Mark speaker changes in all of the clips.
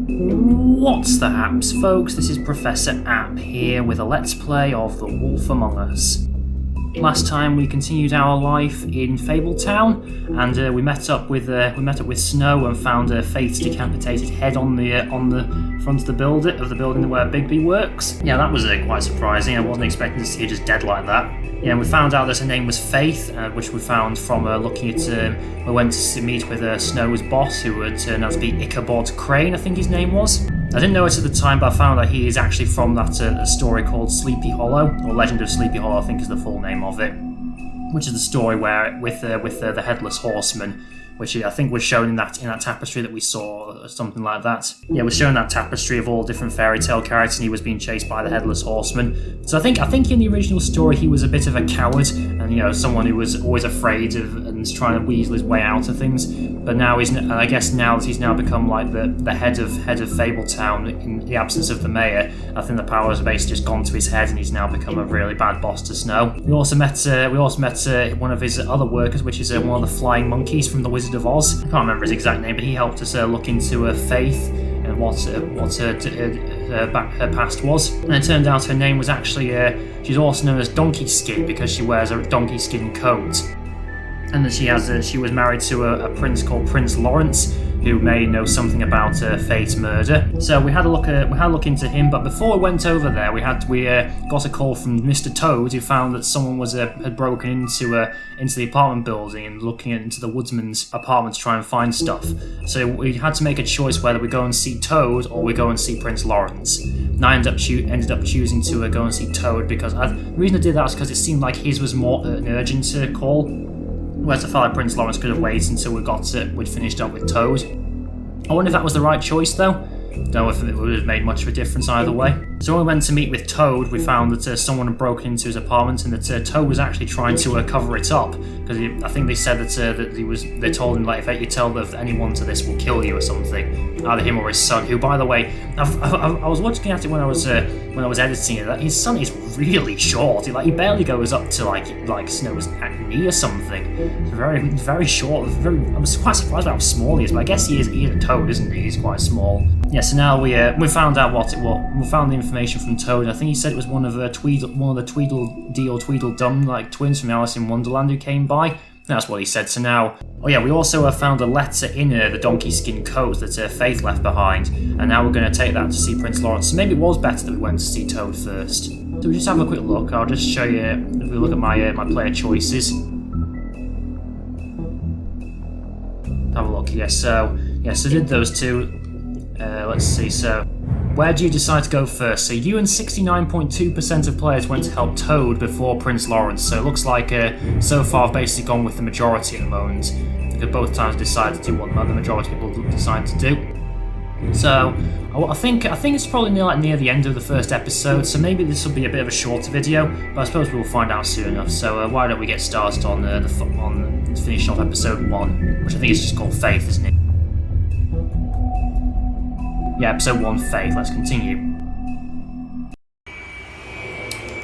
Speaker 1: What's the haps, folks? This is Professor App here with a Let's Play of The Wolf Among Us. Last time we continued our life in Fabletown, and we met up with Snow and found Faith's decapitated head on the front of the building where Bigby works. Yeah, that was quite surprising. I wasn't expecting to see her just dead like that. Yeah, and we found out that her name was Faith, which we found from looking at. We went to meet with Snow's boss, who would turn out to be Ichabod Crane, I think his name was. I didn't know it at the time, but I found that he is actually from that story called Sleepy Hollow, or Legend of Sleepy Hollow, I think is the full name of it, which is the story where with the Headless Horseman, which I think was shown in that tapestry that we saw, or something like that. Yeah, it was showing that tapestry of all different fairy tale characters, and he was being chased by the Headless Horseman. So I think in the original story he was a bit of a coward, and someone who was always afraid of and trying to weasel his way out of things. But now I guess now that he's now become like the head of Fabletown in the absence of the mayor, I think the powers have basically just gone to his head, and he's now become a really bad boss to Snow. We also met one of his other workers, which is one of the flying monkeys from the Wizard of Oz. I can't remember his exact name, but he helped us look into Faith and what her past was. And it turned out her name was actually she's also known as Donkey Skin because she wears a donkey skin coat. And that she was married to a prince called Prince Lawrence, who may know something about Faith's murder. So we had a look into him. But before we went over there, we got a call from Mr. Toad, who found that someone had broken into the apartment building and looking into the Woodsman's apartment to try and find stuff. So we had to make a choice whether we go and see Toad or we go and see Prince Lawrence. And I ended up choosing to go and see Toad because the reason I did that was because it seemed like his was more an urgent call. Whereas I felt like Prince Lawrence could have waited until we'd finished up with Toad. I wonder if that was the right choice though. Don't know if it would have made much of a difference either way. So when we went to meet with Toad, we found that someone had broken into his apartment and that Toad was actually trying to cover it up because I think they said that they told him like if you tell anyone to this will kill you or something, either him or his son. Who, by the way, I was looking at it when I was editing it. That his son is really short. He barely goes up to like Snow's knee or something. It's very very short. I was quite surprised about how small he is, but I guess he is a Toad, isn't he? He's quite small. Yeah, so now we found out we found the information from Toad. I think he said it was one of the Tweedledee or Tweedledum like twins from Alice in Wonderland who came by. That's what he said. So now, we also found a letter in the donkey skin coat that Faith left behind, and now we're going to take that to see Prince Lawrence. So maybe it was better that we went to see Toad first. So we just have a quick look. I'll just show you. If we look at my player choices, have a look. So I did those two. Let's see. So, where do you decide to go first? So you and 69.2% of players went to help Toad before Prince Lawrence. So it looks like so far I've basically gone with the majority at the moment. Because both times decided to do what the majority of people decide to do. So I think it's probably near the end of the first episode. So maybe this will be a bit of a shorter video, but I suppose we'll find out soon enough. So why don't we get started on finishing off episode 1, which I think is just called Faith, isn't it? Yeah, episode 1, Faith. Let's continue.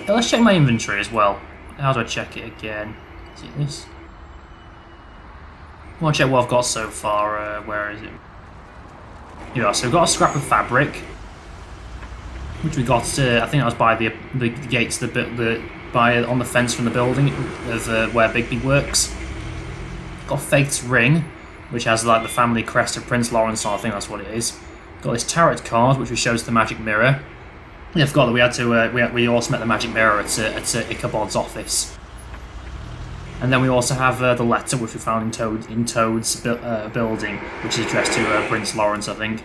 Speaker 1: Let's check my inventory as well. How do I check it again? Is it this? I want to check what I've got so far. Where is it? Here we are. So we've got a scrap of fabric, which we got. I think that was by the gates, on the fence from the building of where Bigby works. Got Faith's ring, which has like the family crest of Prince Lawrence on. I think that's what it is. Got this tarot card, which shows the magic mirror. I forgot that we also met the magic mirror at Ichabod's office. And then we also have the letter, which we found in Toad's building, which is addressed to Prince Lawrence, I think.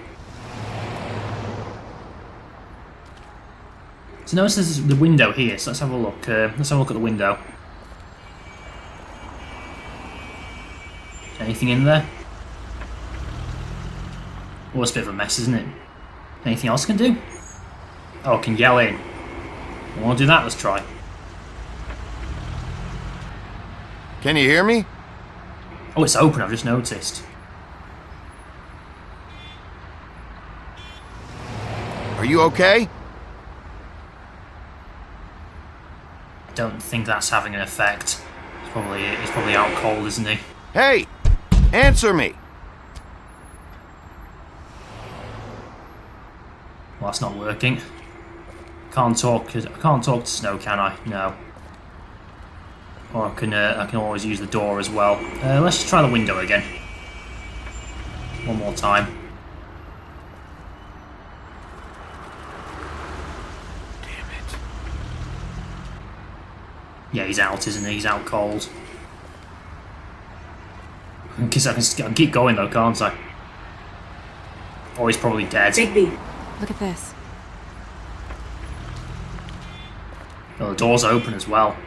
Speaker 1: So notice there's the window here. So let's have a look. Let's have a look at the window. Anything in there? Oh, it's a bit of a mess, isn't it? Anything else I can do? Oh, I can yell in. I want to do that, let's try.
Speaker 2: Can you hear me?
Speaker 1: Oh, it's open, I've just noticed.
Speaker 2: Are you okay?
Speaker 1: I don't think that's having an effect. He's probably out cold, isn't he?
Speaker 2: Hey! Answer me!
Speaker 1: Well, that's not working. I can't talk to Snow, can I? No. Or I can always use the door as well. Let's just try the window again. One more time.
Speaker 2: Damn it.
Speaker 1: Yeah, he's out, isn't he? He's out cold. I guess I can keep going though, can't I? Or he's probably dead.
Speaker 3: Bigby, look at this.
Speaker 1: Oh, the door's open as well.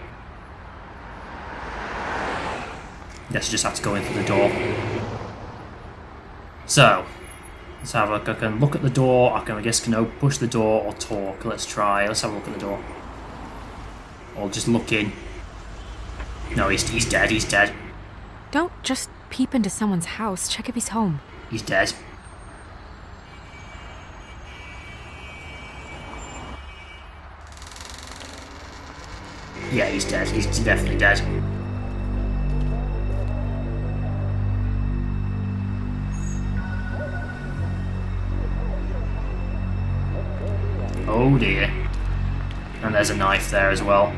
Speaker 1: Guess you just have to go in through the door. So, let's have a look. I can look at the door. I guess can push the door or talk. Let's try. Let's have a look at the door. Or just look in. No, he's dead. He's dead.
Speaker 3: Don't just peep into someone's house. Check if he's home.
Speaker 1: He's dead. Yeah, he's dead. He's definitely dead. Oh dear. And there's a knife there as well.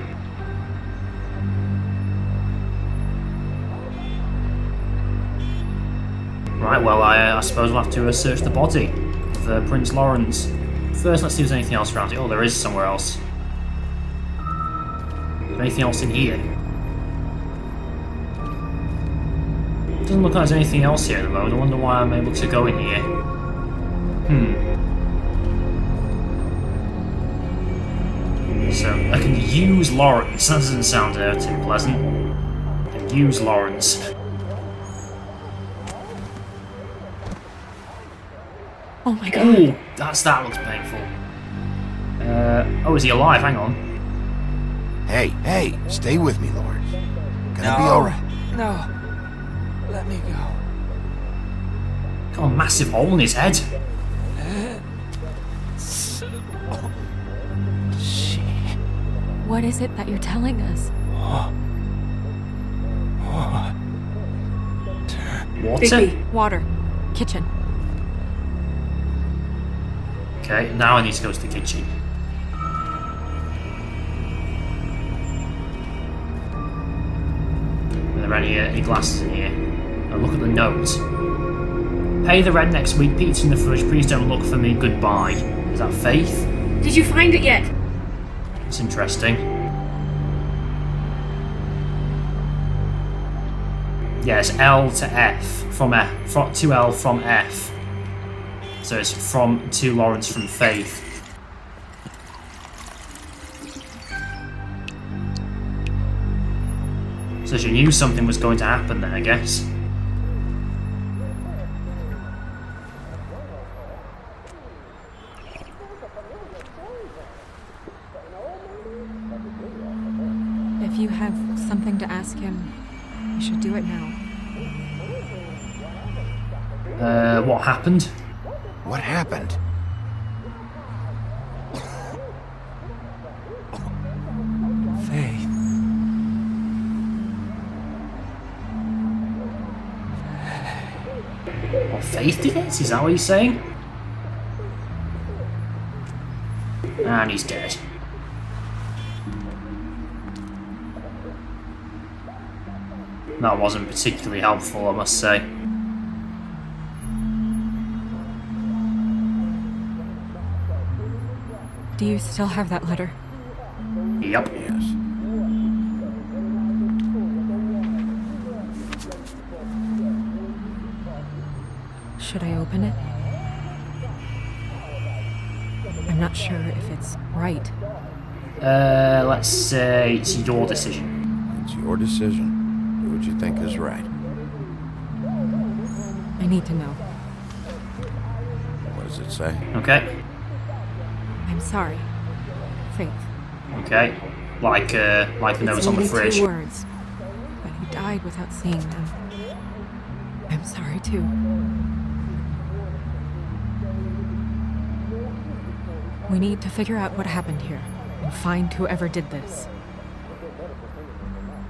Speaker 1: Right, well, I suppose we'll have to search the body of Prince Lawrence. First, let's see if there's anything else around it. Oh, there is somewhere else. Is there anything else in here? Doesn't look like there's anything else here at the moment. I wonder why I'm able to go in here. So, I can use Lawrence. That doesn't sound too pleasant. I can use Lawrence.
Speaker 3: Oh my god.
Speaker 1: Ooh, that looks painful. Oh, is he alive? Hang on.
Speaker 2: Hey, stay with me, Lord. Gonna be alright.
Speaker 4: No. Let me go.
Speaker 1: Got a massive hole in his head.
Speaker 3: What is it that you're telling us?
Speaker 1: Water?
Speaker 3: Bigby, water. Kitchen.
Speaker 1: Okay, now I need to go to the kitchen. Are there any glasses in here? Oh, look at the note. Pay the rent next week. Pizza in the fridge. Please don't look for me. Goodbye. Is that Faith?
Speaker 3: Did you find it yet?
Speaker 1: It's interesting. Yes, L to F from F to L from F. So it's to Lawrence from Faith. So she knew something was going to happen then, I guess.
Speaker 3: If you have something to ask him, you should do it now.
Speaker 1: What happened?
Speaker 2: What happened?
Speaker 4: Faith.
Speaker 1: Well, Faith did it? Is that what he's saying? And he's dead. That wasn't particularly helpful, I must say.
Speaker 3: Do you still have that letter?
Speaker 1: Yep.
Speaker 2: Yes.
Speaker 3: Should I open it? I'm not sure if it's right.
Speaker 1: Let's say it's your decision.
Speaker 2: It's your decision. Do what you think is right.
Speaker 3: I need to know.
Speaker 2: What does it say?
Speaker 1: Okay.
Speaker 3: I'm sorry. Faith.
Speaker 1: Okay. Like the notes on the
Speaker 3: It's only
Speaker 1: fridge.
Speaker 3: 2 words, but he died without seeing them. I'm sorry too. We need to figure out what happened here and find whoever did this.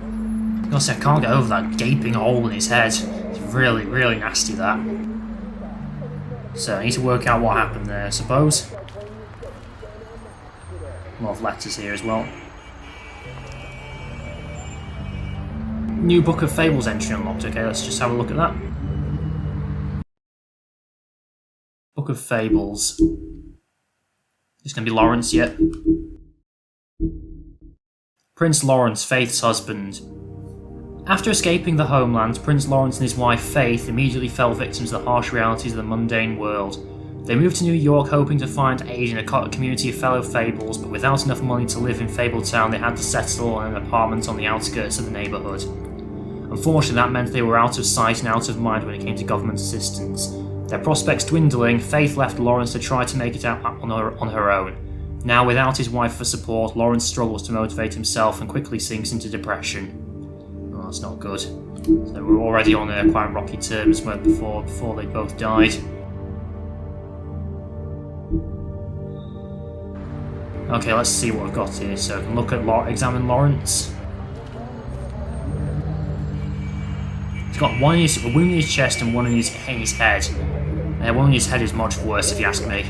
Speaker 1: Honestly, I can't get over that gaping hole in his head. It's really, really nasty, that. So I need to work out what happened there, I suppose. A lot of letters here as well. New Book of Fables entry unlocked. Okay, let's just have a look at that. Book of Fables. It's going to be Lawrence yet. Prince Lawrence, Faith's husband. After escaping the homeland, Prince Lawrence and his wife Faith immediately fell victim to the harsh realities of the mundane world. They moved to New York hoping to find aid in a community of fellow Fables, but without enough money to live in Fabletown, they had to settle in an apartment on the outskirts of the neighbourhood. Unfortunately, that meant they were out of sight and out of mind when it came to government assistance. Their prospects dwindling, Faith left Lawrence to try to make it out on her own. Now, without his wife for support, Lawrence struggles to motivate himself and quickly sinks into depression. Oh, that's not good. So we're already on quite rocky terms before they both died. Okay, let's see what I've got here. So I can look at examine Lawrence. He's got a wound in his chest and one in his head. One in his head is much worse, if you ask me.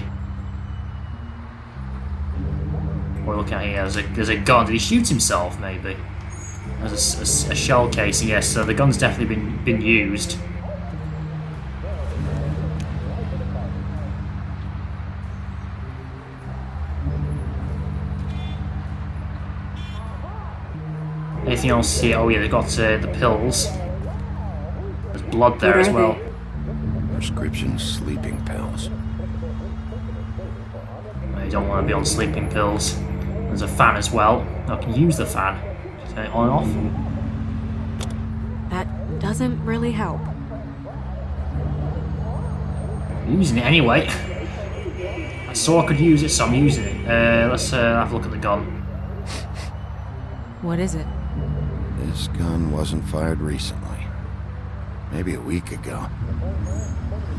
Speaker 1: What are we looking at here? There's a gun. Did he shoot himself, maybe? There's a shell casing, yes, so the gun's definitely been used. Anything else here? Oh yeah, they've got the pills. There's blood there as well.
Speaker 2: Prescription sleeping pills.
Speaker 1: You don't want to be on sleeping pills. There's a fan as well. I can use the fan. Turn it on and off.
Speaker 3: That doesn't really help.
Speaker 1: I'm using it anyway. I saw I could use it, so I'm using it. Let's have a look at the gun.
Speaker 3: What is it?
Speaker 2: This gun wasn't fired recently. Maybe a week ago.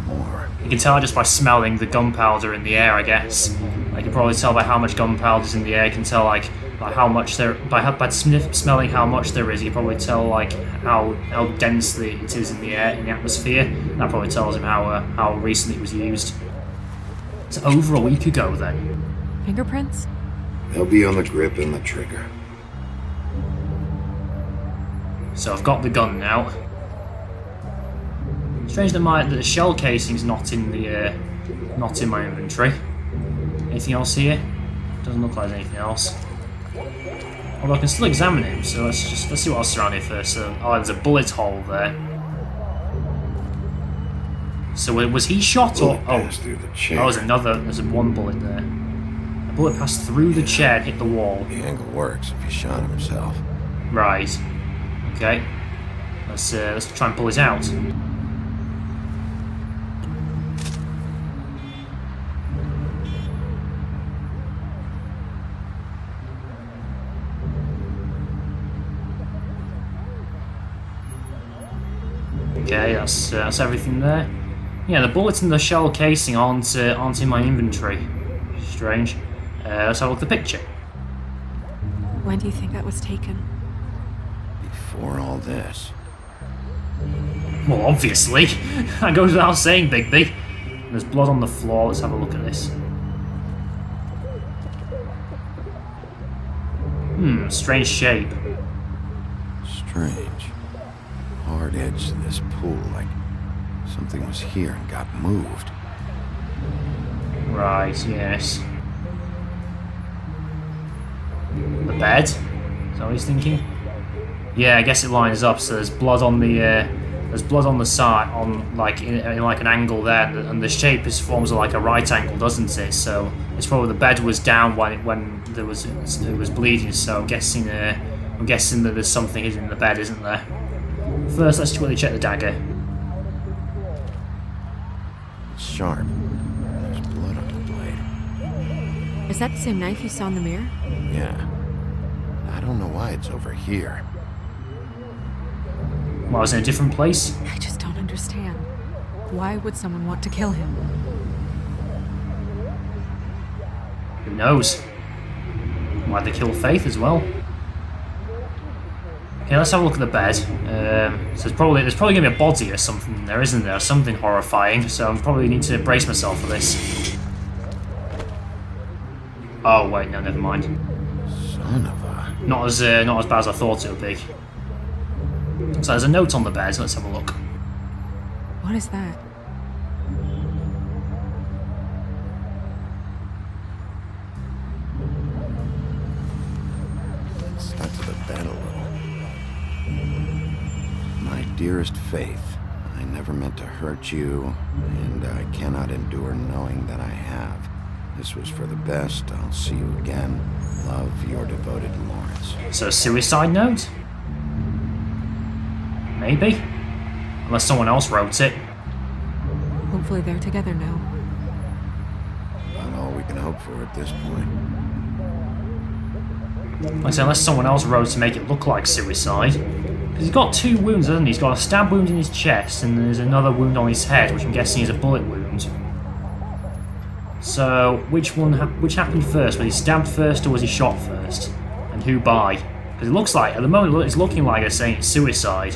Speaker 2: Or more.
Speaker 1: You can tell just by smelling the gunpowder in the air, I guess. Like, you can probably tell by how much gunpowder's in the air. You can tell like how much there by smelling how much there is. You can probably tell like how densely it is in the air, in the atmosphere. That probably tells him how recently it was used. It's over a week ago then.
Speaker 3: Fingerprints?
Speaker 2: They'll be on the grip and the trigger.
Speaker 1: So I've got the gun now. Strange that the shell casing's not in my inventory. Anything else here? Doesn't look like there's anything else. Although I can still examine him, so let's see what else is around here first. So, oh, there's a bullet hole there. So was he shot or? Oh,
Speaker 2: through the chair.
Speaker 1: There's one bullet there. A bullet passed through the chair and hit the wall.
Speaker 2: The angle works if he shot himself.
Speaker 1: Right. Okay. Let's try and pull it out. Okay, that's everything there. Yeah, the bullets in the shell casing aren't in my inventory. Strange. Let's have a look at the picture.
Speaker 3: When do you think that was taken?
Speaker 2: Before all this.
Speaker 1: Well, obviously. That goes without saying, Bigby. There's blood on the floor. Let's have a look at this. Strange shape.
Speaker 2: Strange. Hard edge to this pool, like something was here and got moved.
Speaker 1: Right, yes. The bed? Is that what he's thinking? Yeah, I guess it lines up. So there's blood on the side, on like in like an angle there, and the shape forms like a right angle, doesn't it? So it's probably the bed was down when it was bleeding. So I'm guessing that there's something hidden in the bed, isn't there? First, let's quickly check the dagger.
Speaker 2: It's sharp. There's blood on the blade.
Speaker 3: Is that the same knife you saw in the mirror?
Speaker 2: Yeah. I don't know why it's over here.
Speaker 1: Well, I was in a different place.
Speaker 3: I just don't understand. Why would someone want to kill him?
Speaker 1: Who knows? Why'd they kill Faith as well? Okay, let's have a look at the bed. So there's probably going to be a body or something in there, isn't there? Something horrifying. So I probably need to brace myself for this. Oh wait, no, never mind.
Speaker 2: Son of a...
Speaker 1: Not as bad as I thought it would be. So there's a note on the bed. Let's have a look.
Speaker 3: What is that?
Speaker 2: Stuck to the bed a little. My dearest Faith, I never meant to hurt you, and I cannot endure knowing that I have. This was for the best. I'll see you again. Love, your devoted Lawrence.
Speaker 1: So suicide note? Maybe? Unless someone else wrote it.
Speaker 3: Hopefully they're together now.
Speaker 2: About all we can hope for at this point.
Speaker 1: Like I said, unless someone else wrote to make it look like suicide. Because he's got 2 wounds, hasn't he? He's got a stab wound in his chest, and there's another wound on his head, which I'm guessing is a bullet wound. So, which happened first? Was he stabbed first, or was he shot first? And who by? Because it looks like, at the moment, it's looking like they're saying it's suicide.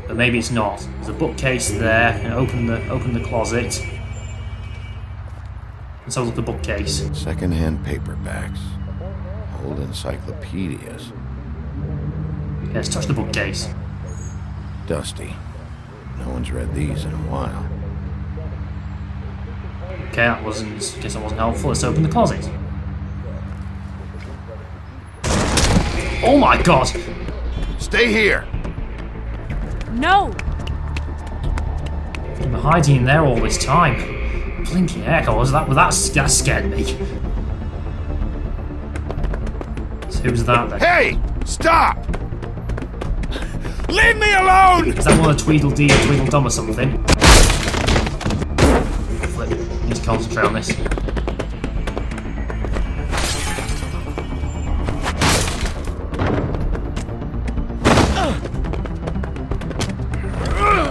Speaker 1: But maybe it's not. There's a bookcase there. And open the closet. Let's have a look at the bookcase.
Speaker 2: Second-hand paperbacks. Old encyclopedias.
Speaker 1: Yeah, let's touch the bookcase.
Speaker 2: Dusty. No one's read these in a while.
Speaker 1: Okay, guess that wasn't helpful. Let's open the closet. Oh my god!
Speaker 2: Stay here!
Speaker 3: No!
Speaker 1: I've been hiding in there all this time. Blinking heck, that scared me. So who's that then?
Speaker 2: Hey! Stop! Leave me alone!
Speaker 1: Is that one of Tweedledee or Tweedledum or something? Flip. Need to concentrate on this.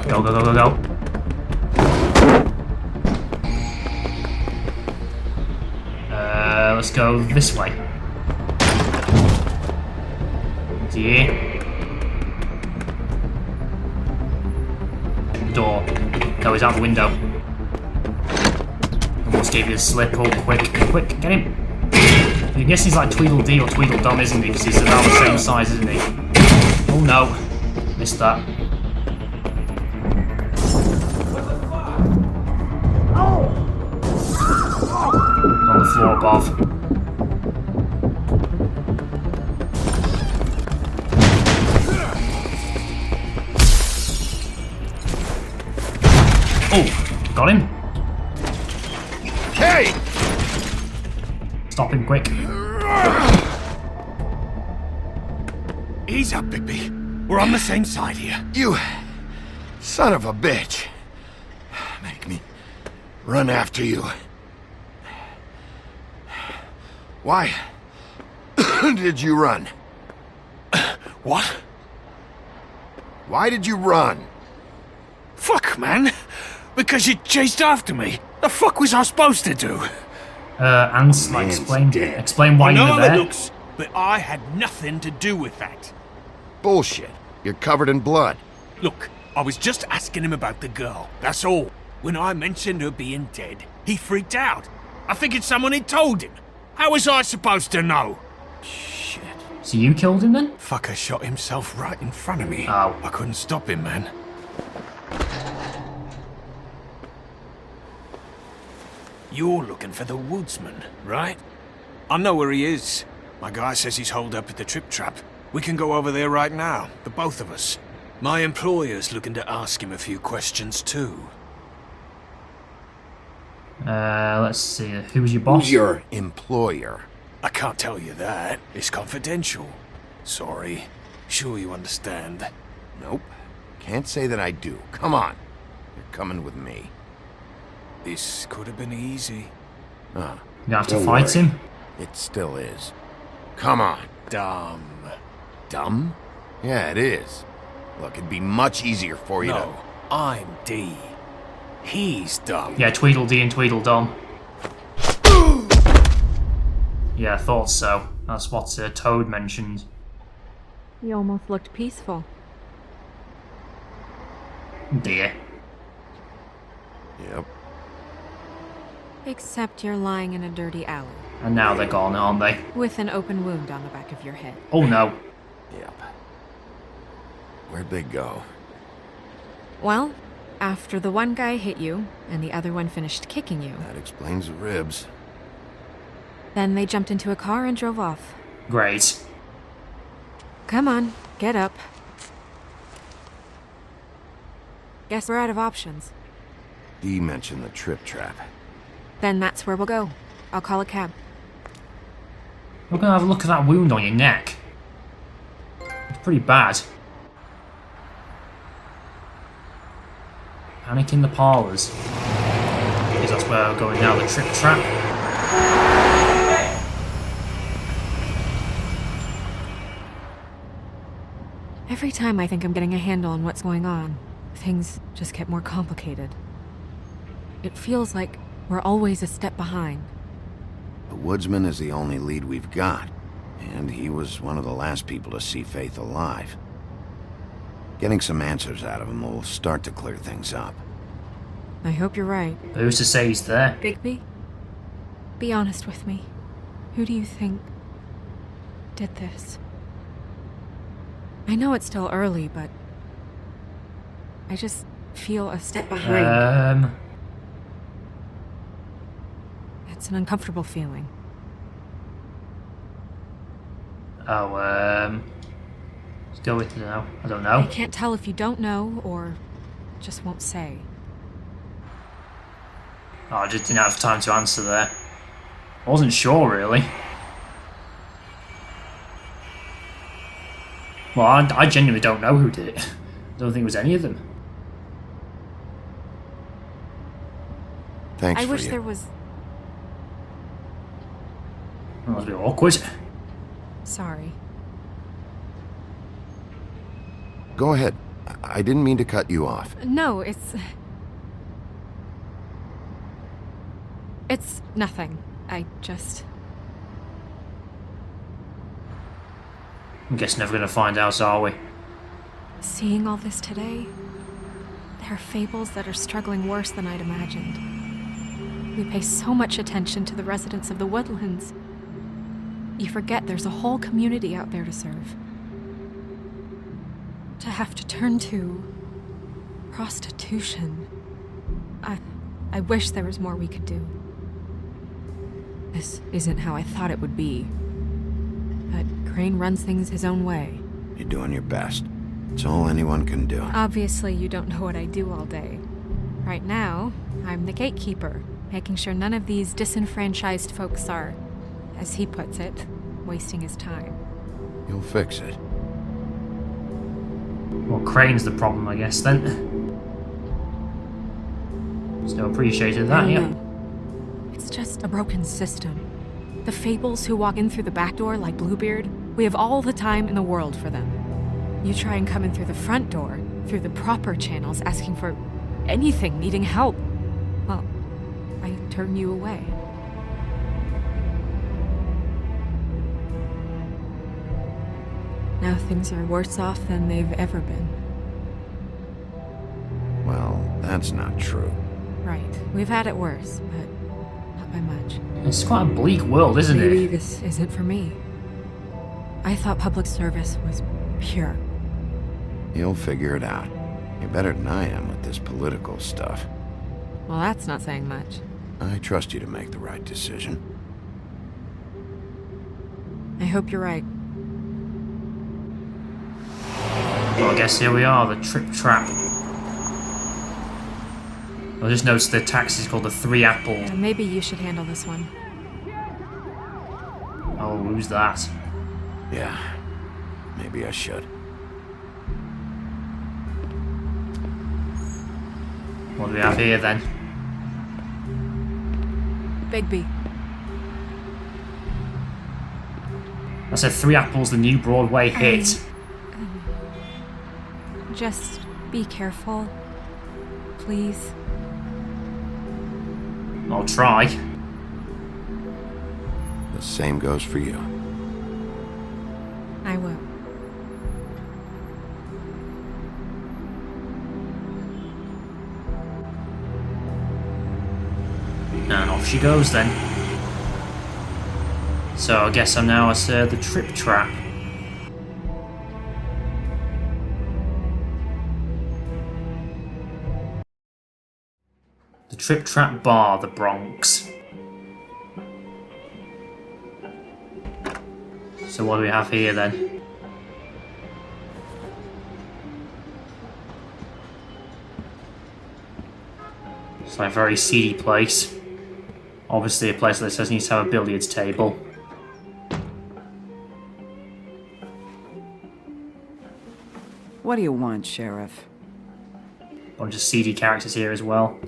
Speaker 1: Go, go, go, go, go. Let's go this way. Yeah. Door. No, he's out the window. Almost gave you a slip. Oh, quick, quick, get him. I guess he's like Tweedledee or Tweedledum, isn't he? Because he's about the same size, isn't he? Oh no. Missed that. On the floor above. Oh, got him.
Speaker 2: Hey!
Speaker 1: Stop him quick.
Speaker 5: Ease up, Bigby. We're on the same side here.
Speaker 2: You son of a bitch. Make me run after you. Why did you run?
Speaker 5: What?
Speaker 2: Why did you run?
Speaker 5: Fuck, man. Because you chased after me. The fuck was I supposed to do?
Speaker 1: And like, explain why
Speaker 5: I
Speaker 1: you
Speaker 5: know
Speaker 1: were
Speaker 5: how
Speaker 1: there.
Speaker 5: it looks, but I had nothing to do with that.
Speaker 2: Bullshit. You're covered in blood.
Speaker 5: Look, I was just asking him about the girl. That's all. When I mentioned her being dead, he freaked out. I figured someone had told him. How was I supposed to know?
Speaker 2: Shit.
Speaker 1: So you killed him then?
Speaker 5: Fucker shot himself right in front of me.
Speaker 1: Oh.
Speaker 5: I couldn't stop him, man. You're looking for the Woodsman, right? I know where he is. My guy says he's holed up at the Trip Trap. We can go over there right now, the both of us. My employer's looking to ask him a few questions too.
Speaker 1: Let's see. Who's your boss?
Speaker 2: Who's your employer?
Speaker 5: I can't tell you that. It's confidential. Sorry. Sure you understand.
Speaker 2: Nope. Can't say that I do. Come on. You're coming with me.
Speaker 5: This could have been easy.
Speaker 1: You have to
Speaker 2: Don't
Speaker 1: fight
Speaker 2: worry.
Speaker 1: him?
Speaker 2: It still is. Come on.
Speaker 5: Dumb.
Speaker 2: Dumb? Yeah, it is. Look, it'd be much easier for you
Speaker 5: No, I'm D. He's dumb.
Speaker 1: Yeah, Tweedledee and Tweedledum. Yeah, I thought so. That's what Toad mentioned.
Speaker 3: You almost looked peaceful.
Speaker 1: Dear.
Speaker 2: to... Yep.
Speaker 3: Except you're lying in a dirty alley.
Speaker 1: And now they're gone, aren't they?
Speaker 3: With an open wound on the back of your head.
Speaker 1: Oh no.
Speaker 2: Yep. Where'd they go?
Speaker 3: Well, after the one guy hit you, and the other one finished kicking you,
Speaker 2: That explains the ribs.
Speaker 3: then they jumped into a car and drove off.
Speaker 1: Great.
Speaker 3: Come on, get up. Guess we're out of options.
Speaker 2: Dee mentioned the trip trap.
Speaker 3: Then that's where we'll go. I'll call a cab.
Speaker 1: We're gonna have a look at that wound on your neck. It's pretty bad. Panic in the parlours. Because that's where we're going now, the trip trap.
Speaker 3: Every time I think I'm getting a handle on what's going on, things just get more complicated. It feels like we're always a step behind.
Speaker 2: The Woodsman is the only lead we've got, and he was one of the last people to see Faith alive. Getting some answers out of him will start to clear things up.
Speaker 3: I hope you're right.
Speaker 1: Who's to say he's there?
Speaker 3: Bigby, be honest with me. Who do you think did this? I know it's still early, but I just feel a step behind. It's an uncomfortable feeling.
Speaker 1: Let's go with no. I don't
Speaker 3: I
Speaker 1: know.
Speaker 3: can't tell if you don't know or just won't say.
Speaker 1: Oh, I just didn't have time to answer there. I wasn't sure, really. Well, I genuinely don't know who did it. I don't think it was any of them.
Speaker 2: Thanks
Speaker 3: I
Speaker 2: for
Speaker 3: wish
Speaker 2: you.
Speaker 3: there was...
Speaker 1: That was a bit awkward.
Speaker 3: Sorry.
Speaker 2: Go ahead. I didn't mean to cut you off.
Speaker 3: No, It's nothing. I just...
Speaker 1: I guess never gonna find out, are we?
Speaker 3: Seeing all this today, there are fables that are struggling worse than I'd imagined. We pay so much attention to the residents of the woodlands. You forget there's a whole community out there to serve. To have to turn to prostitution. I wish there was more we could do. This isn't how I thought it would be. But Crane runs things his own way.
Speaker 2: You're doing your best. It's all anyone can do.
Speaker 3: Obviously, you don't know what I do all day. Right now, I'm the gatekeeper, making sure none of these disenfranchised folks are, as he puts it, wasting his time.
Speaker 2: You'll fix it.
Speaker 1: Well, Crane's the problem, I guess, then. Still appreciated that, yeah.
Speaker 3: It's just a broken system. The fables who walk in through the back door like Bluebeard, we have all the time in the world for them. You try and come in through the front door, through the proper channels, asking for anything, needing help. Well, I turn you away. Now things are worse off than they've ever been.
Speaker 2: Well, that's not true.
Speaker 3: Right. We've had it worse, but not by much.
Speaker 1: It's quite a bleak world, isn't
Speaker 3: Maybe
Speaker 1: it?
Speaker 3: this isn't for me. I thought public service was pure.
Speaker 2: You'll figure it out. You're better than I am with this political stuff.
Speaker 3: Well, that's not saying much.
Speaker 2: I trust you to make the right decision.
Speaker 3: I hope you're right.
Speaker 1: Well, I guess here we are, the trip trap. I just noticed the taxi is called the Three Apple.
Speaker 3: Maybe you should handle this one.
Speaker 1: Oh, who's that?
Speaker 2: Yeah, maybe I should.
Speaker 1: What do we have here then?
Speaker 3: Bigby.
Speaker 1: I said Three Apples, the new Broadway hit.
Speaker 3: Just be careful. Please.
Speaker 1: I'll try.
Speaker 2: The same goes for you.
Speaker 3: I will.
Speaker 1: And off she goes then. So I guess I'm now at the Trip Trap. The Trip Trap Bar, the Bronx. So what do we have here then? It's like a very seedy place. Obviously a place that says needs to have a billiards table.
Speaker 6: What do you want, Sheriff?
Speaker 1: Bunch of seedy characters here as well.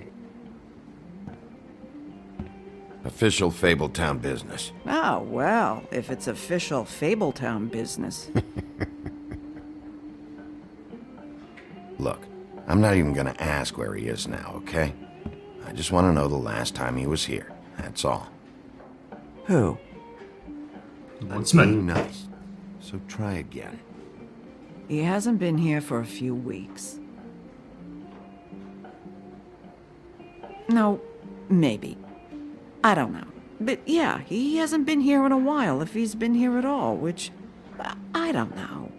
Speaker 2: Official Fabletown business.
Speaker 6: Oh, well, if it's official Fabletown business.
Speaker 2: Look, I'm not even gonna ask where he is now, okay? I just want to know the last time he was here. That's all.
Speaker 6: Who?
Speaker 1: Woodsman.
Speaker 2: Being nice. So try again.
Speaker 6: He hasn't been here for a few weeks. No, maybe. I don't know. But yeah, he hasn't been here in a while, if he's been here at all, which... I don't know.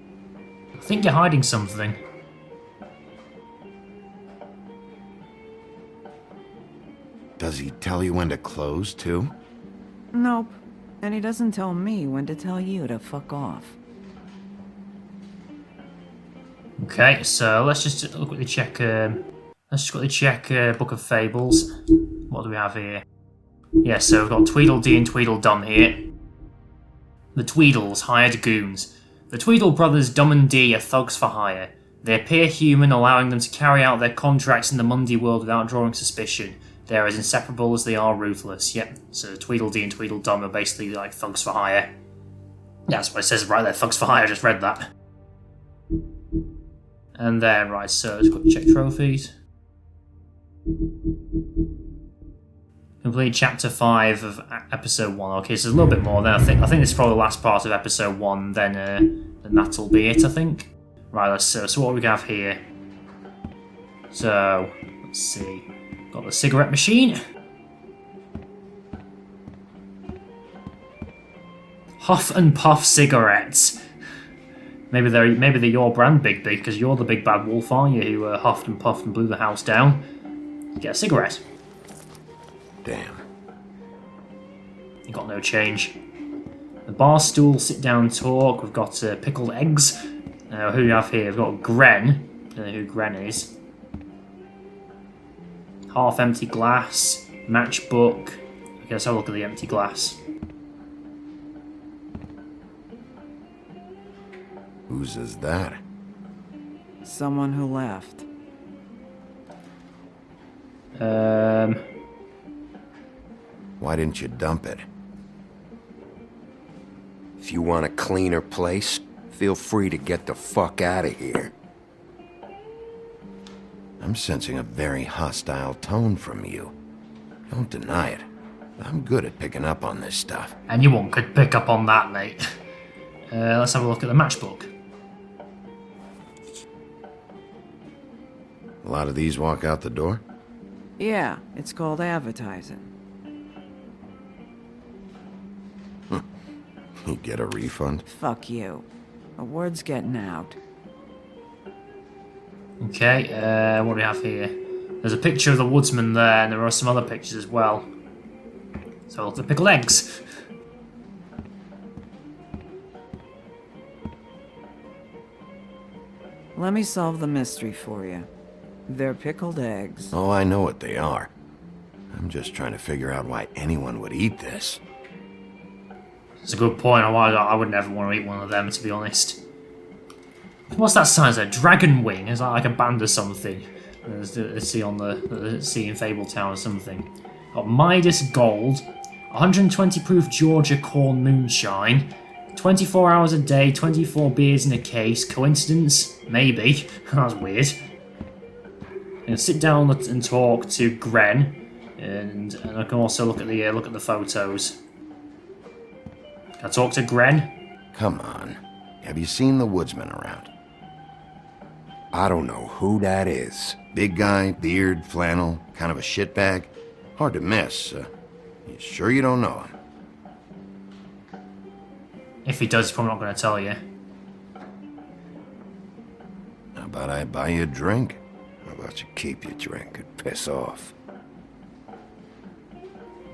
Speaker 1: I think you're hiding something.
Speaker 2: Does he tell you when to close, too?
Speaker 6: Nope. And he doesn't tell me when to tell you to fuck off.
Speaker 1: Okay, so let's just quickly check. Let's just quickly check Book of Fables. What do we have here? Yeah, so we've got Tweedledee and Tweedledum here. The Tweedles, hired goons. The Tweedle brothers, Dum and Dee, are thugs for hire. They appear human, allowing them to carry out their contracts in the Mundy world without drawing suspicion. They are as inseparable as they are ruthless. Yep, so Tweedledee and Tweedledum are basically like thugs for hire. Yeah, that's what it says right there, thugs for hire, I just read that. And then, right, so let's quickly check trophies. Complete chapter 5 of episode 1. Okay, so there's a little bit more then, I think. I think this is probably the last part of episode 1, then that'll be it, I think. Right, let's so what do we have here? So, let's see. Got the cigarette machine. Huff and Puff cigarettes. Maybe they're your brand, Big Big, because you're the big bad wolf, aren't you? Who huffed and puffed and blew the house down. You get a cigarette.
Speaker 2: Damn.
Speaker 1: You got no change. The bar stool, sit down, talk. We've got pickled eggs. Who do we have here? We've got Gren. Don't know who Gren is. Half empty glass. Matchbook. Okay, let's have a look at the empty glass.
Speaker 2: Whose is that?
Speaker 6: Someone who left.
Speaker 2: Why didn't you dump it?
Speaker 7: If you want a cleaner place, feel free to get the fuck out of here.
Speaker 2: I'm sensing a very hostile tone from you. Don't deny it. I'm good at picking up on this stuff.
Speaker 1: Anyone could pick up on that, mate. Let's have a look at the matchbook.
Speaker 2: A lot of these walk out the door?
Speaker 6: Yeah, it's called advertising.
Speaker 2: You get a refund?
Speaker 6: Fuck you. A word's getting out.
Speaker 1: Okay, what do we have here? There's a picture of the Woodsman there, and there are some other pictures as well. So look at the pickled eggs.
Speaker 6: Let me solve the mystery for you. They're pickled eggs.
Speaker 2: Oh, I know what they are. I'm just trying to figure out why anyone would eat this.
Speaker 1: It's a good point. I would never want to eat one of them, to be honest. What's that sign? Is that a dragon wing? Is that like a band or something? Let's see on the see in Fabletown or something. Got Midas Gold, 120 proof Georgia corn moonshine, 24 hours a day, 24 beers in a case. Coincidence? Maybe. That's weird. And sit down and talk to Gren, and I can also look at the photos. Can I talk to Gren?
Speaker 2: Come on. Have you seen the Woodsman around?
Speaker 7: I don't know who that is.
Speaker 2: Big guy, beard, flannel, kind of a shitbag. Hard to miss. You sure you don't know him?
Speaker 1: If he does, he's probably not going to tell you.
Speaker 2: How about I buy you a drink? How about you keep your drink and piss off?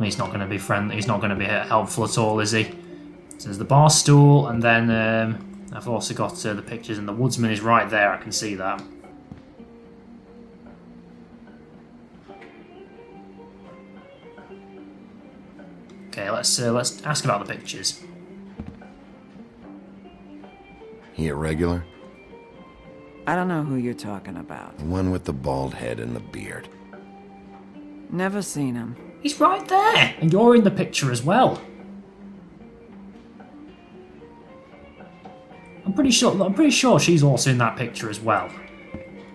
Speaker 1: He's not going to be friendly. He's not going to be helpful at all, is he? So there's the bar stool, and then I've also got the pictures, and the Woodsman is right there. I can see that. Okay, let's ask about the pictures.
Speaker 2: He a regular?
Speaker 6: I don't know who you're talking about.
Speaker 2: The one with the bald head and the beard.
Speaker 6: Never seen him.
Speaker 1: He's right there, and you're in the picture as well. I'm pretty sure she's also in that picture as well.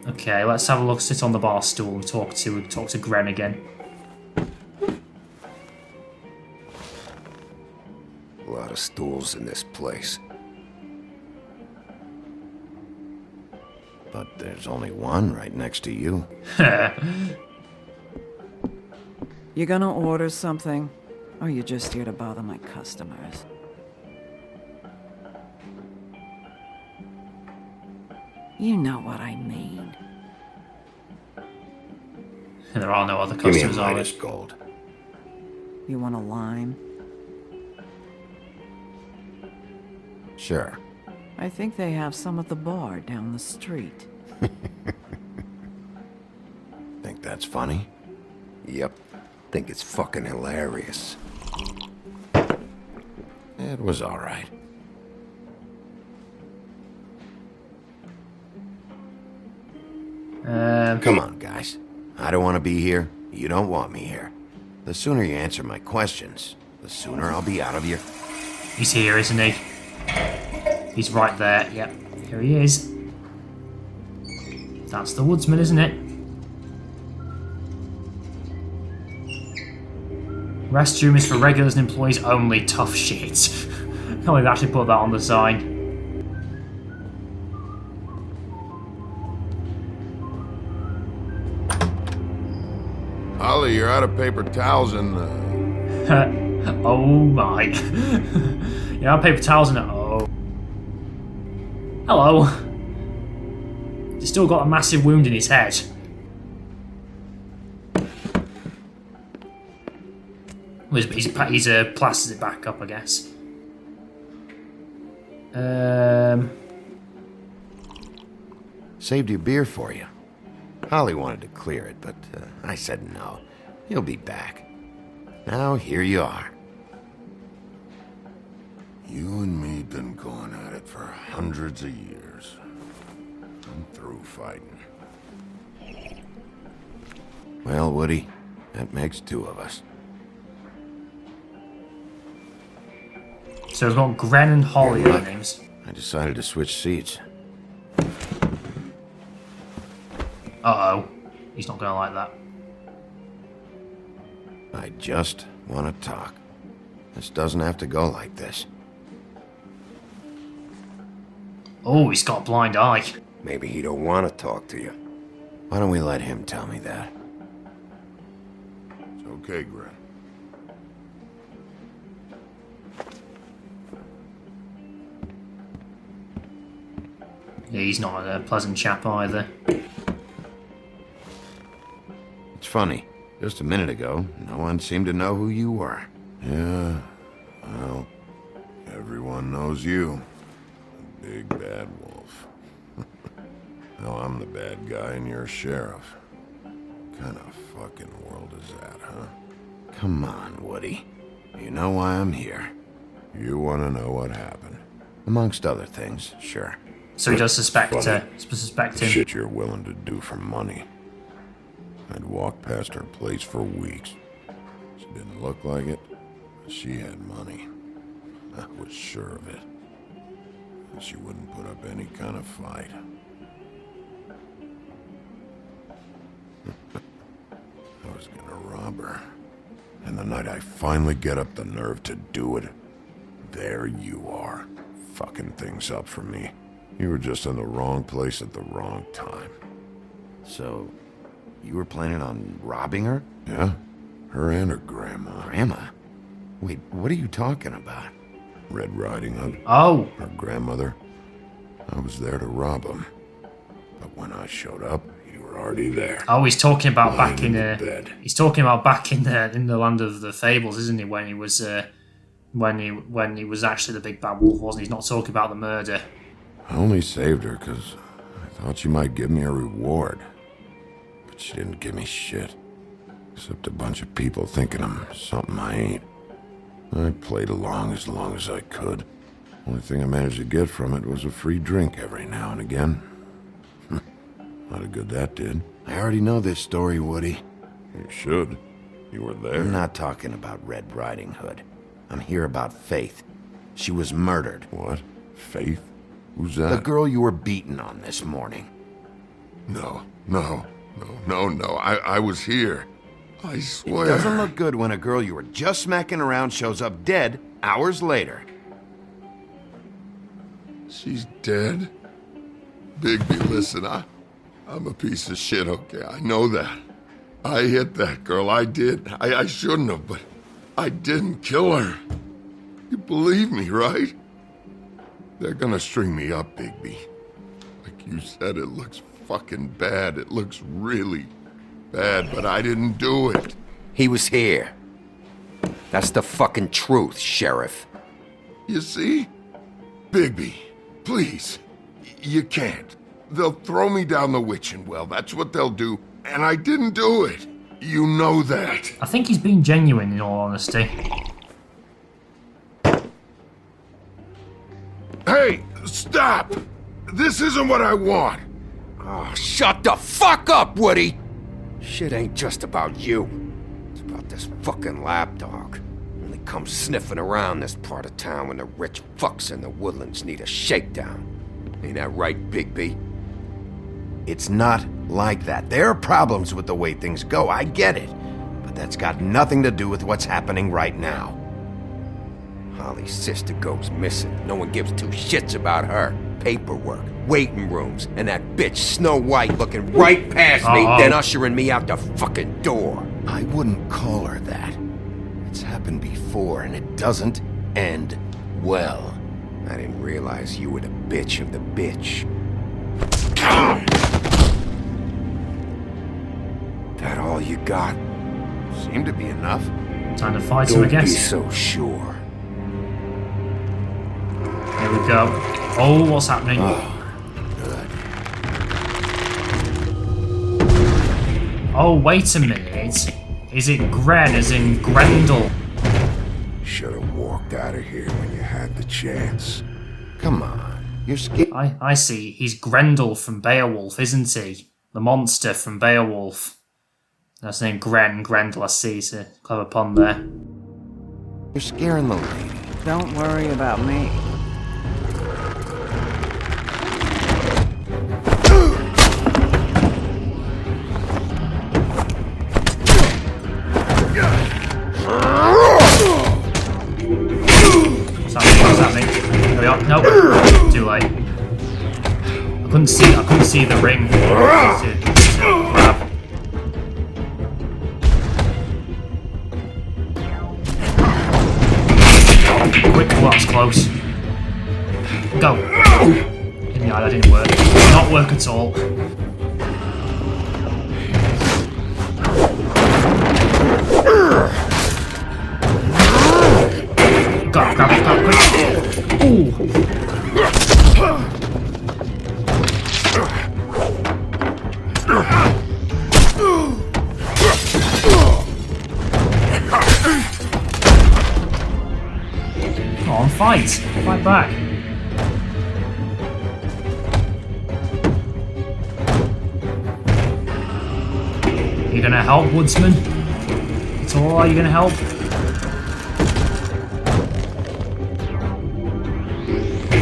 Speaker 1: Okay, let's have a look. Sit on the bar stool and talk to Gren again.
Speaker 7: A lot of stools in this place.
Speaker 2: But there's only one right next to you.
Speaker 6: You gonna order something? Or you just here to bother my customers? You know what I mean.
Speaker 1: There are no other
Speaker 2: Give me a
Speaker 1: customers, are
Speaker 2: Midas
Speaker 1: there?
Speaker 2: gold.
Speaker 6: You want a lime?
Speaker 2: Sure.
Speaker 6: I think they have some at the bar down the street.
Speaker 2: Think that's funny?
Speaker 7: Yep. Think it's fucking hilarious.
Speaker 2: It was alright. Come on, guys. I don't want to be here. You don't want me here. The sooner you answer my questions, the sooner I'll be out of here.
Speaker 1: He's here, isn't he? He's right there. Yep, here he is. That's the Woodsman, isn't it? Restroom is for regulars and employees only. Tough shit. Can't believe they actually put that on the sign.
Speaker 8: Ollie, you're out of paper towels and,
Speaker 1: Oh my. Yeah, paper towels and oh. Hello. He's still got a massive wound in his head. He's plasters it back up, I guess.
Speaker 2: Saved your beer for you. Holly wanted to clear it, but I said no. He'll be back. Now here you are.
Speaker 8: you and me been going at it for hundreds of years. I'm through fighting.
Speaker 2: Well, Woody, that makes two of us.
Speaker 1: So we've got Gren and Holly
Speaker 2: Good
Speaker 1: are
Speaker 2: luck.
Speaker 1: their names.
Speaker 2: I decided to switch seats.
Speaker 1: Uh-oh. He's not going to like that.
Speaker 2: I just want to talk. This doesn't have to go like this.
Speaker 1: Oh, he's got a blind eye.
Speaker 7: Maybe he don't want to talk to you.
Speaker 2: Why don't we let him tell me that?
Speaker 8: It's okay, Gren.
Speaker 1: Yeah, he's not a pleasant chap either.
Speaker 2: It's funny. Just a minute ago, no one seemed to know who you were.
Speaker 8: Yeah, well, everyone knows you. The big bad wolf. Now I'm the bad guy and you're sheriff. What kind of fucking world is that, huh?
Speaker 2: Come on, Woody. You know why I'm here.
Speaker 8: You want to know what happened?
Speaker 2: Amongst other things, sure.
Speaker 1: So he does suspect
Speaker 8: Funny.
Speaker 1: suspect him.
Speaker 8: Shit you're willing to do for money. I'd walked past her place for weeks. She didn't look like it, but she had money. I was sure of it. And she wouldn't put up any kind of fight. I was gonna rob her. And the night I finally get up the nerve to do it, there you are, fucking things up for me. You were just in the wrong place at the wrong time.
Speaker 2: So, you were planning on robbing her?
Speaker 8: Yeah? Her and her grandma.
Speaker 2: Grandma? Wait, what are you talking about?
Speaker 8: Red Riding Hood,
Speaker 1: Oh,
Speaker 8: her grandmother. I was there to rob him. But when I showed up, you were already there.
Speaker 1: oh, he's talking about
Speaker 8: Lying
Speaker 1: back in
Speaker 8: the bed.
Speaker 1: he's talking about back in the land of the fables, isn't he? When he was when he was actually the big bad wolf, wasn't he? He's not talking about the murder.
Speaker 8: I only saved her because I thought she might give me a reward. But she didn't give me shit. Except a bunch of people thinking I'm something I ain't. I played along as I could. Only thing I managed to get from it was a free drink every now and again. Lot of good that did.
Speaker 2: I already know this story, Woody.
Speaker 8: You should. You were there.
Speaker 2: I'm not talking about Red Riding Hood. I'm here about Faith. She was murdered.
Speaker 8: What? Faith? Who's that?
Speaker 2: The girl you were beating on this morning.
Speaker 8: No. I was here. I swear.
Speaker 2: It doesn't look good when a girl you were just smacking around shows up dead hours later.
Speaker 8: She's dead? Bigby, listen, I'm a piece of shit, okay? I know that. I hit that girl, I did. I shouldn't have, but I didn't kill her. You believe me, right? They're gonna string me up, Bigby. Like you said, it looks fucking bad. It looks really bad, but I didn't do it.
Speaker 7: He was here. That's the fucking truth, Sheriff.
Speaker 8: You see? Bigby, please. You can't. They'll throw me down the witching well. That's what they'll do. And I didn't do it. You know that.
Speaker 1: I think he's being genuine, in all honesty.
Speaker 8: Hey, stop! This isn't what I want.
Speaker 7: Oh, shut the fuck up, Woody! Shit ain't just about you. It's about this fucking lapdog. Only comes sniffing around this part of town when the rich fucks in the woodlands need a shakedown. Ain't that right, Bigby?
Speaker 2: It's not like that. There are problems with the way things go, I get it. But that's got nothing to do with what's happening right now.
Speaker 7: Holly's sister goes missing. No one gives two shits about her. Paperwork, waiting rooms, and that bitch Snow White looking right past me, then ushering me out the fucking door.
Speaker 2: I wouldn't call her that. It's happened before, and it doesn't end well.
Speaker 7: I didn't realize you were the bitch of the bitch. That all you got?
Speaker 2: Seemed to be enough.
Speaker 1: Time to fight him, I
Speaker 7: Don't be
Speaker 1: guess.
Speaker 7: so sure.
Speaker 1: Here we go. Oh, what's happening? Oh, wait a minute. Is it Gren as in Grendel?
Speaker 8: Should have walked out of here when you had the chance.
Speaker 2: Come on. You're scared.
Speaker 1: I see. He's Grendel from Beowulf, isn't he? The monster from Beowulf. That's named Grendel, I see. It's a clever pun there.
Speaker 2: You're scaring the lady.
Speaker 6: Don't worry about me.
Speaker 1: What's happening? There we are. Nope. Too late. I couldn't see the ring to grab. Quick, well, that was close. Go. In the eye, that didn't work. Did not work at all. Go, grab it, quick. Ooh. Come on, fight. Fight back. You gonna help, Woodsman? It's alright, you gonna help?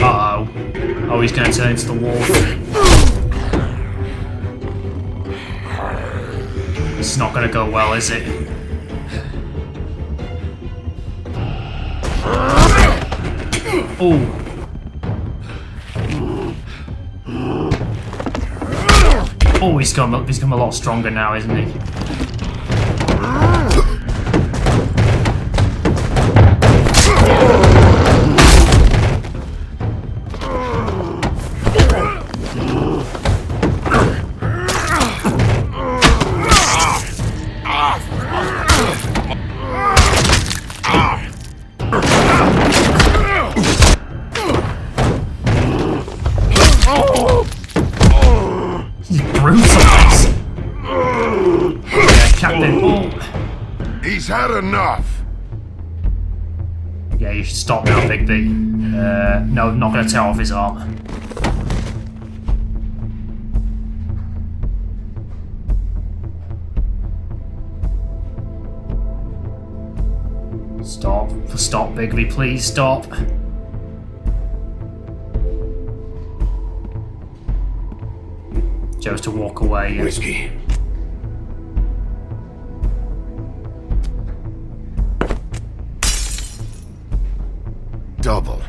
Speaker 1: Uh-oh. Oh, he's gonna turn into the wolf. It's not gonna go well, is it? Oh. Oh, he's become a lot stronger now, isn't he? He's brutalized. Yeah, Captain. Oh.
Speaker 8: He's had enough.
Speaker 1: Yeah, you should stop now, Big B. No, I'm not going to tear off his arm. Stop. Stop, Bigby, please stop. Chose to walk away.
Speaker 5: Whiskey.
Speaker 8: Double.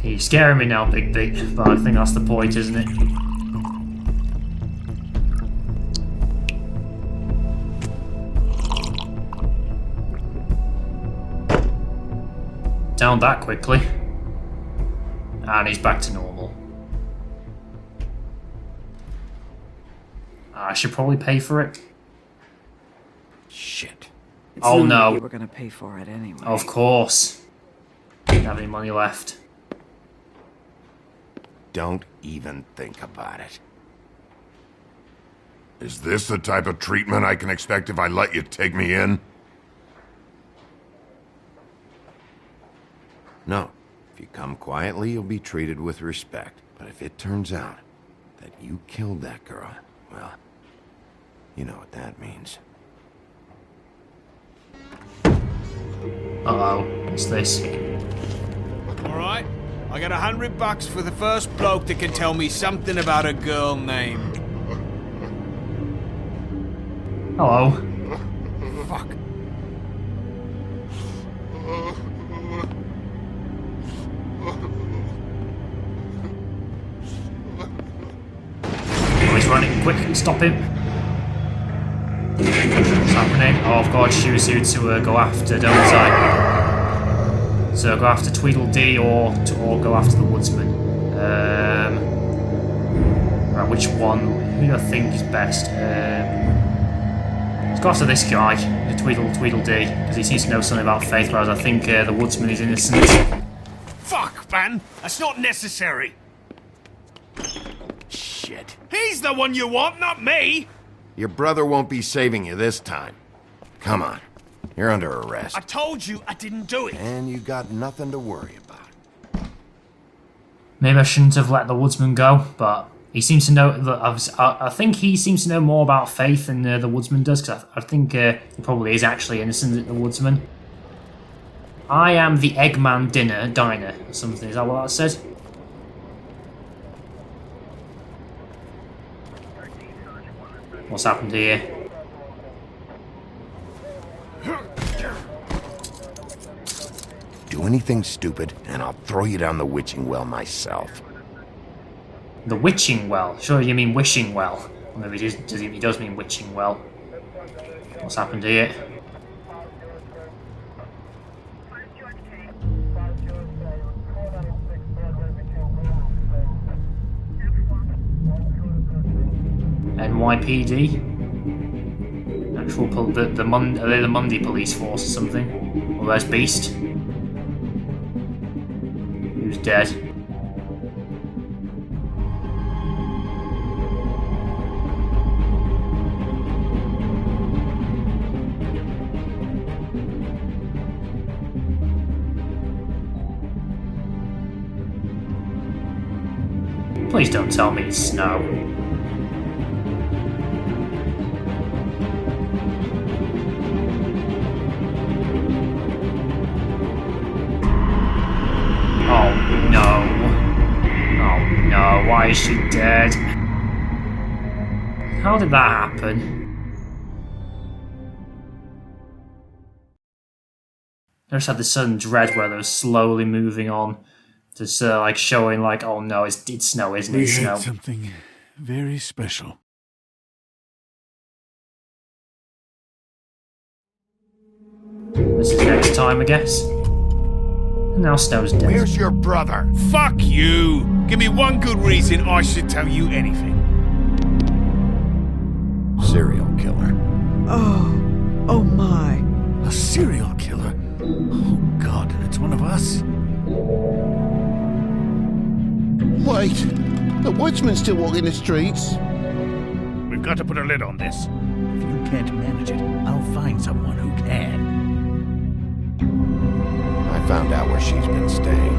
Speaker 1: You're scaring me now, Big B, but I think that's the point, isn't it? Down that quickly. And he's back to normal. I should probably pay for it.
Speaker 2: Shit.
Speaker 6: It's
Speaker 1: Oh,
Speaker 6: not
Speaker 1: no.
Speaker 6: like you were gonna pay for it anyway.
Speaker 1: Of course. Didn't have any money left.
Speaker 2: Don't even think about it.
Speaker 8: Is this the type of treatment I can expect if I let you take me in?
Speaker 2: No. If you come quietly, you'll be treated with respect. But if it turns out that you killed that girl, well, you know what that means.
Speaker 1: Uh-oh. What's this?
Speaker 5: Alright, I got $100 for the first bloke that can tell me something about a girl named...
Speaker 1: Hello.
Speaker 2: Fuck.
Speaker 1: Oh, he's running. Quick, stop him. What's happening? Oh, I've got to choose who to go after, don't I? So go after Tweedledee or go after the Woodsman. Right, which one? Who do I think is best? Let's go after this guy, the Tweedledee, because he seems to know something about Faith, whereas I think the Woodsman is innocent.
Speaker 5: Fuck, man! That's not necessary!
Speaker 2: Shit.
Speaker 5: He's the one you want, not me!
Speaker 2: Your brother won't be saving you this time. Come on. You're under arrest.
Speaker 5: I told you I didn't do it!
Speaker 2: And you got nothing to worry about.
Speaker 1: Maybe I shouldn't have let the Woodsman go, but he seems to know. I think he seems to know more about Faith than the Woodsman does, because I think he probably is actually innocent, the Woodsman. I am the Eggman Diner, or something. Is that what that said? What's happened here?
Speaker 2: Do anything stupid, and I'll throw you down the witching well myself.
Speaker 1: The Witching Well. Sure, you mean Wishing Well. Or maybe he does mean Witching Well. What's happened here? NYPD? Actual are they the Monday police force or something? Or there's Beast? Who's dead? Please don't tell me it's snow. Oh no. Oh no, why is she dead? How did that happen? I just had this sudden dread where they were slowly moving on. Just like showing like, oh no, it's snow, isn't it?
Speaker 9: We
Speaker 1: It's snow.
Speaker 9: had something very special.
Speaker 1: This is next time, I guess. And now Snow's dead.
Speaker 2: Where's your brother?
Speaker 5: Fuck you! Give me one good reason I should tell you anything.
Speaker 2: serial killer.
Speaker 6: Oh my.
Speaker 9: A serial killer? Oh God, and it's one of us?
Speaker 10: Wait, the Woodsman's still walking the streets.
Speaker 9: We've got to put a lid on this. If you can't manage it, I'll find someone who can.
Speaker 2: I found out where she's been staying.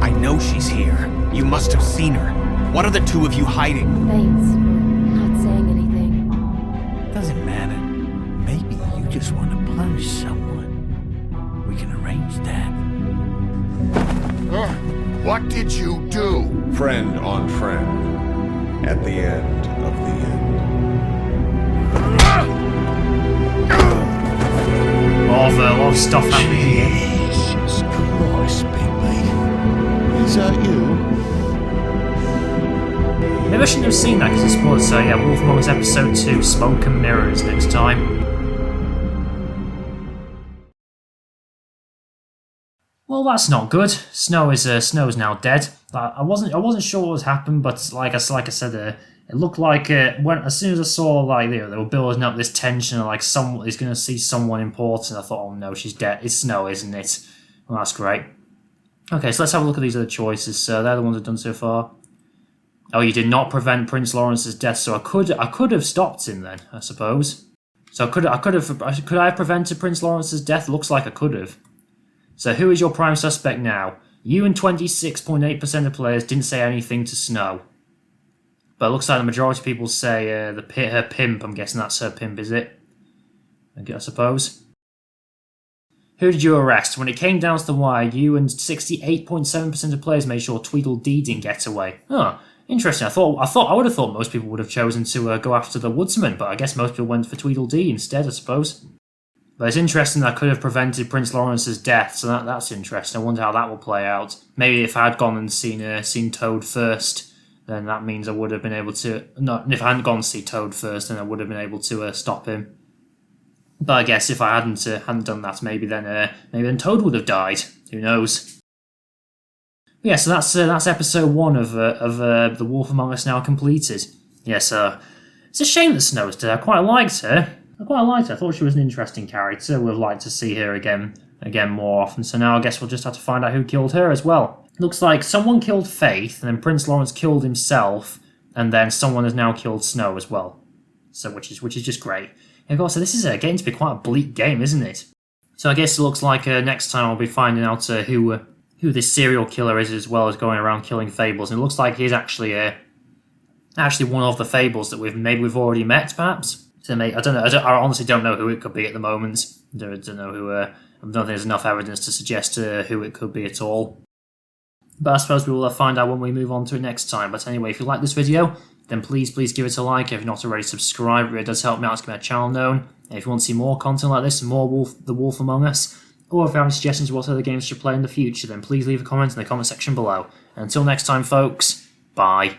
Speaker 5: I know she's here. You must have seen her. What are the two of you hiding?
Speaker 11: Thanks for not saying anything.
Speaker 9: Doesn't matter. Maybe you just want to punish someone. We can arrange that.
Speaker 7: What did you do?
Speaker 8: Friend on friend. At the end of the end.
Speaker 1: A lot of stuff happening here.
Speaker 10: Jesus Christ, Bigby. Is that you?
Speaker 1: Maybe I shouldn't have seen that because it's spoiled. So yeah, Wolf Among Us Episode 2, Smoke and Mirrors next time. Well, that's not good. Snow is now dead. I wasn't sure what was happened, but like I said, it looked like as soon as I saw they were building up this tension, like someone is going to see someone important. I thought, oh no, she's dead. It's Snow, isn't it? Well, that's great. Okay, so let's have a look at these other choices. So they're the ones I've done so far. Oh, you did not prevent Prince Lawrence's death, so I could have stopped him then, I suppose. So could I have prevented Prince Lawrence's death? Looks like I could have. So who is your prime suspect now? You and 26.8% of players didn't say anything to Snow. But it looks like the majority of people say her pimp. I'm guessing that's her pimp, is it? I suppose. Who did you arrest? When it came down to the wire, you and 68.7% of players made sure Tweedledee didn't get away. Oh, interesting. I would have thought most people would have chosen to go after the Woodsman, but I guess most people went for Tweedledee instead, I suppose. But it's interesting that I could have prevented Prince Lawrence's death, so that's interesting. I wonder how that will play out. Maybe if I had gone and seen Toad first, then that means I would have been able to... if I hadn't gone to see Toad first, then I would have been able to stop him. But I guess if I hadn't done that, maybe then Toad would have died. Who knows? But yeah, so that's episode 1 of The Wolf Among Us now completed. Yes, it's a shame that Snow's dead. I quite liked her. I thought she was an interesting character. Would have liked to see her again more often. So now I guess we'll just have to find out who killed her as well. Looks like someone killed Faith, and then Prince Lawrence killed himself, and then someone has now killed Snow as well. So which is just great. And of course, so this is getting to be quite a bleak game, isn't it? So I guess it looks like next time I'll be finding out who this serial killer is, as well as going around killing Fables. And it looks like he's actually one of the Fables that we've already met, perhaps. So I don't know. I honestly don't know who it could be at the moment. I don't know who. I don't think there's enough evidence to suggest who it could be at all. But I suppose we will find out when we move on to it next time. But anyway, if you like this video, then please give it a like. If you're not already subscribed, it really does help me out to get my channel known. And if you want to see more content like this, more The Wolf Among Us, or if you have any suggestions of what other games to play in the future, then please leave a comment in the comment section below. And until next time, folks, bye.